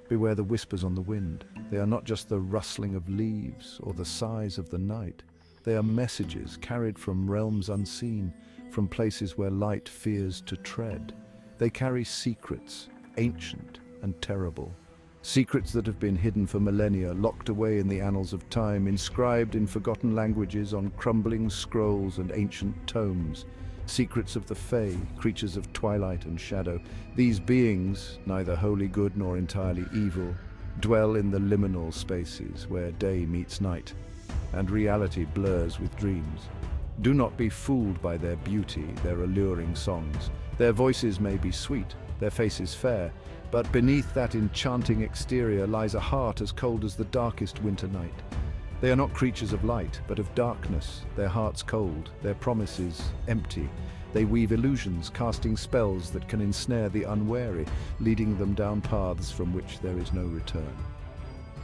Beware the whispers on the wind. They are not just the rustling of leaves or the sighs of the night. They are messages carried from realms unseen, from places where light fears to tread. They carry secrets, ancient and terrible. Secrets that have been hidden for millennia, locked away in the annals of time, inscribed in forgotten languages on crumbling scrolls and ancient tomes. Secrets of the Fae, creatures of twilight and shadow. These beings, neither wholly good nor entirely evil, dwell in the liminal spaces where day meets night and reality blurs with dreams. Do not be fooled by their beauty, their alluring songs. Their voices may be sweet, their faces fair, but beneath that enchanting exterior lies a heart as cold as the darkest winter night. They are not creatures of light, but of darkness, their hearts cold, their promises empty. They weave illusions, casting spells that can ensnare the unwary, leading them down paths from which there is no return.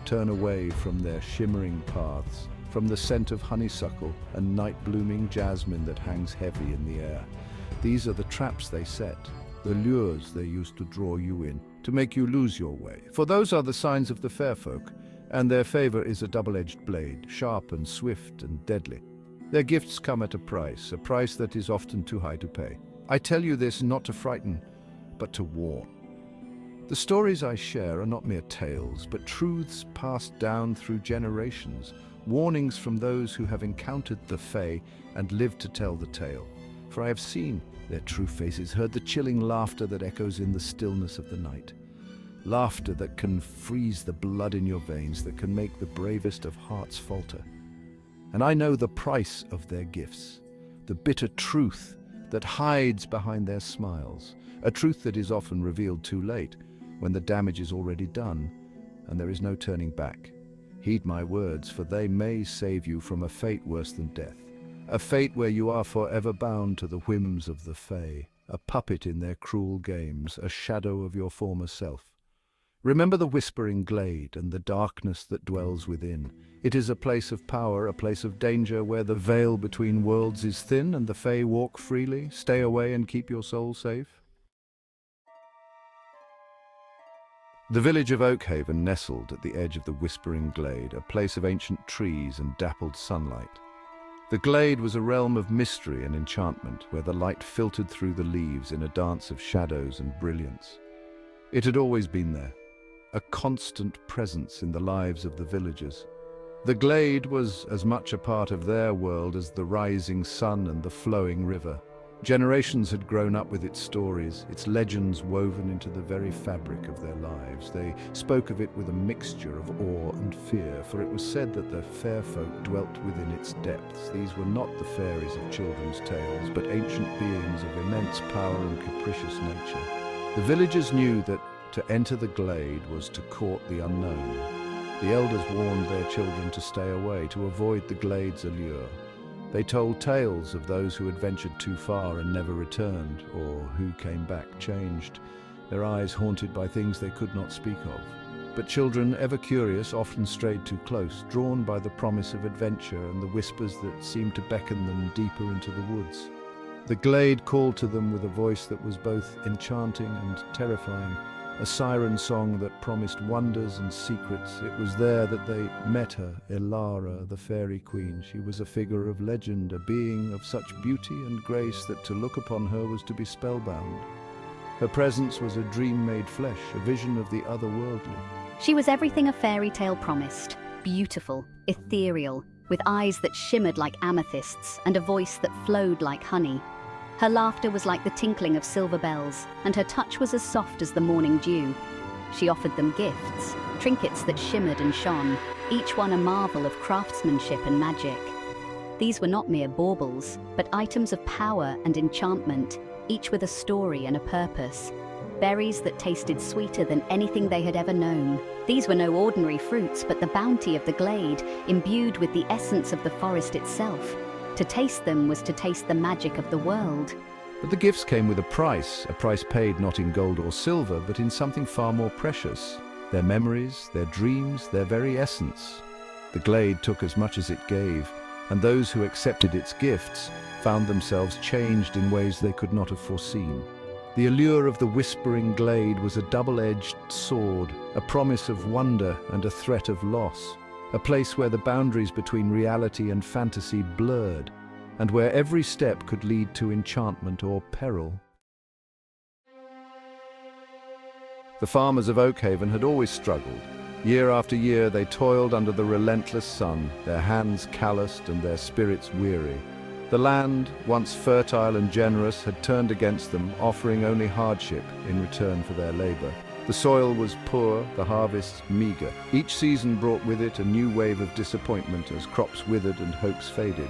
Turn away from their shimmering paths, from the scent of honeysuckle and night-blooming jasmine that hangs heavy in the air. These are the traps they set, the lures they use to draw you in, to make you lose your way. For those are the signs of the fair folk, and their favor is a double-edged blade, sharp and swift and deadly. Their gifts come at a price that is often too high to pay. I tell you this not to frighten, but to warn. The stories I share are not mere tales, but truths passed down through generations, warnings from those who have encountered the Fae and lived to tell the tale. For I have seen their true faces, heard the chilling laughter that echoes in the stillness of the night. Laughter that can freeze the blood in your veins, that can make the bravest of hearts falter. And I know the price of their gifts, the bitter truth that hides behind their smiles, a truth that is often revealed too late, when the damage is already done, and there is no turning back. Heed my words, for they may save you from a fate worse than death, a fate where you are forever bound to the whims of the Fae, a puppet in their cruel games, a shadow of your former self. Remember the whispering glade and the darkness that dwells within. It is a place of power, a place of danger, where the veil between worlds is thin and the Fae walk freely. Stay away and keep your soul safe. The village of Oakhaven nestled at the edge of the whispering glade, a place of ancient trees and dappled sunlight. The glade was a realm of mystery and enchantment, where the light filtered through the leaves in a dance of shadows and brilliance. It had always been there, a constant presence in the lives of the villagers. The glade was as much a part of their world as the rising sun and the flowing river. Generations had grown up with its stories, its legends woven into the very fabric of their lives. They spoke of it with a mixture of awe and fear, for it was said that the fair folk dwelt within its depths. These were not the fairies of children's tales, but ancient beings of immense power and capricious nature. The villagers knew that to enter the glade was to court the unknown. The elders warned their children to stay away, to avoid the glade's allure. They told tales of those who had ventured too far and never returned, or who came back changed, their eyes haunted by things they could not speak of. But children, ever curious, often strayed too close, drawn by the promise of adventure and the whispers that seemed to beckon them deeper into the woods. The glade called to them with a voice that was both enchanting and terrifying, a siren song that promised wonders and secrets. It was there that they met her, Elara, the fairy queen. She was a figure of legend, a being of such beauty and grace that to look upon her was to be spellbound. Her presence was a dream made flesh, a vision of the otherworldly. She was everything a fairy tale promised, beautiful, ethereal, with eyes that shimmered like amethysts and a voice that flowed like honey. Her laughter was like the tinkling of silver bells, and her touch was as soft as the morning dew. She offered them gifts, trinkets that shimmered and shone, each one a marvel of craftsmanship and magic. These were not mere baubles, but items of power and enchantment, each with a story and a purpose. Berries that tasted sweeter than anything they had ever known. These were no ordinary fruits, but the bounty of the glade, imbued with the essence of the forest itself. To taste them was to taste the magic of the world. But the gifts came with a price paid not in gold or silver, but in something far more precious. Their memories, their dreams, their very essence. The glade took as much as it gave, and those who accepted its gifts found themselves changed in ways they could not have foreseen. The allure of the whispering glade was a double-edged sword, a promise of wonder and a threat of loss, a place where the boundaries between reality and fantasy blurred, and where every step could lead to enchantment or peril. The farmers of Oakhaven had always struggled. Year after year they toiled under the relentless sun, their hands calloused and their spirits weary. The land, once fertile and generous, had turned against them, offering only hardship in return for their labor. The soil was poor, the harvests meager. Each season brought with it a new wave of disappointment as crops withered and hopes faded.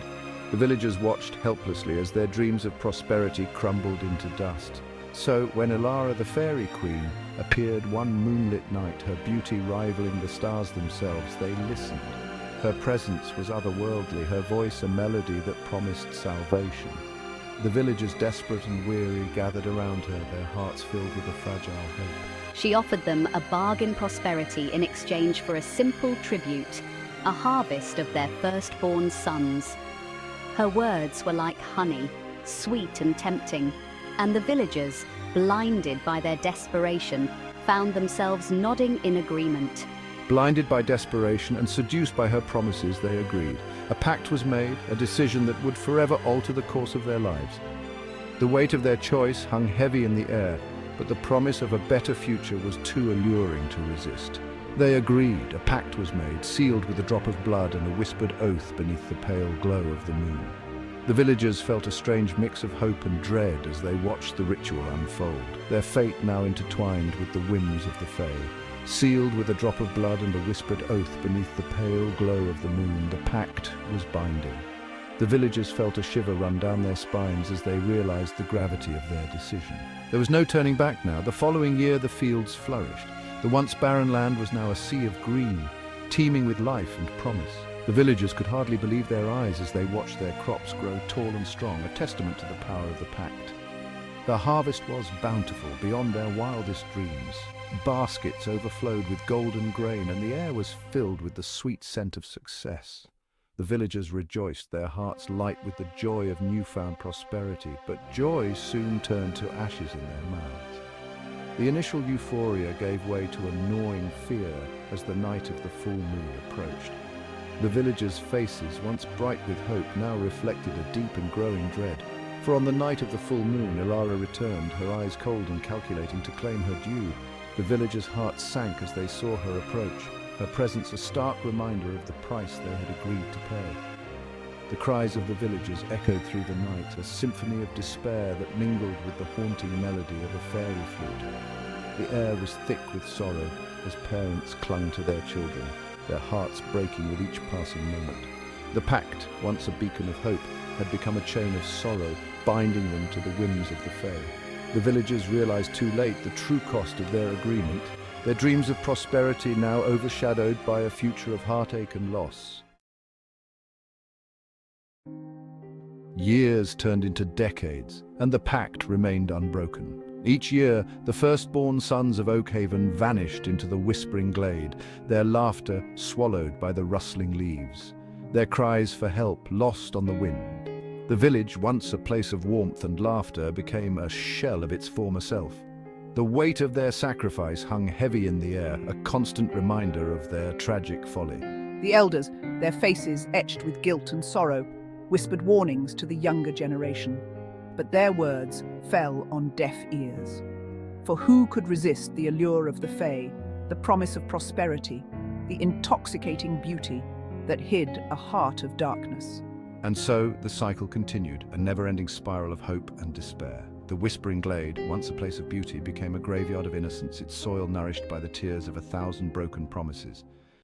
The villagers watched helplessly as their dreams of prosperity crumbled into dust. So, when Ilara the Fairy Queen appeared one moonlit night, her beauty rivaling the stars themselves, they listened. Her presence was otherworldly, her voice a melody that promised salvation. The villagers, desperate and weary, gathered around her, their hearts filled with a fragile hope. She offered them a bargain prosperity in exchange for a simple tribute, a harvest of their firstborn sons. Her words were like honey, sweet and tempting, and the villagers, blinded by their desperation, found themselves nodding in agreement. Blinded by desperation and seduced by her promises, they agreed. A pact was made, a decision that would forever alter the course of their lives. The weight of their choice hung heavy in the air, but the promise of a better future was too alluring to resist. They agreed, a pact was made, sealed with a drop of blood and a whispered oath beneath the pale glow of the moon. The villagers felt a strange mix of hope and dread as they watched the ritual unfold, their fate now intertwined with the whims of the Fae. Sealed with a drop of blood and a whispered oath beneath the pale glow of the moon, the pact was binding. The villagers felt a shiver run down their spines as they realized the gravity of their decision. There was no turning back now. The following year the fields flourished. The once barren land was now a sea of green, teeming with life and promise. The villagers could hardly believe their eyes as they watched their crops grow tall and strong, a testament to the power of the pact. The harvest was bountiful, beyond their wildest dreams. Baskets overflowed with golden grain, and the air was filled with the sweet scent of success. The villagers rejoiced, their hearts light with the joy of newfound prosperity, but joy soon turned to ashes in their mouths. The initial euphoria gave way to a gnawing fear as the night of the full moon approached. The villagers' faces, once bright with hope, now reflected a deep and growing dread. For on the night of the full moon, Ilara returned, her eyes cold and calculating, to claim her due. The villagers' hearts sank as they saw her approach, her presence a stark reminder of the price they had agreed to pay. The cries of the villagers echoed through the night, a symphony of despair that mingled with the haunting melody of a fairy flute. The air was thick with sorrow as parents clung to their children, their hearts breaking with each passing moment. The pact, once a beacon of hope, had become a chain of sorrow, binding them to the whims of the Fae. The villagers realized too late the true cost of their agreement, their dreams of prosperity now overshadowed by a future of heartache and loss. Years turned into decades, and the pact remained unbroken. Each year, the firstborn sons of Oakhaven vanished into the whispering glade, their laughter swallowed by the rustling leaves, their cries for help lost on the wind. The village, once a place of warmth and laughter, became a shell of its former self. The weight of their sacrifice hung heavy in the air, a constant reminder of their tragic folly. The elders, their faces etched with guilt and sorrow, whispered warnings to the younger generation. But their words fell on deaf ears. For who could resist the allure of the Fae, the promise of prosperity, the intoxicating beauty that hid a heart of darkness? And so the cycle continued, a never-ending spiral of hope and despair. The whispering glade, once a place of beauty, became a graveyard of innocence, its soil nourished by the tears of 1,000 broken promises.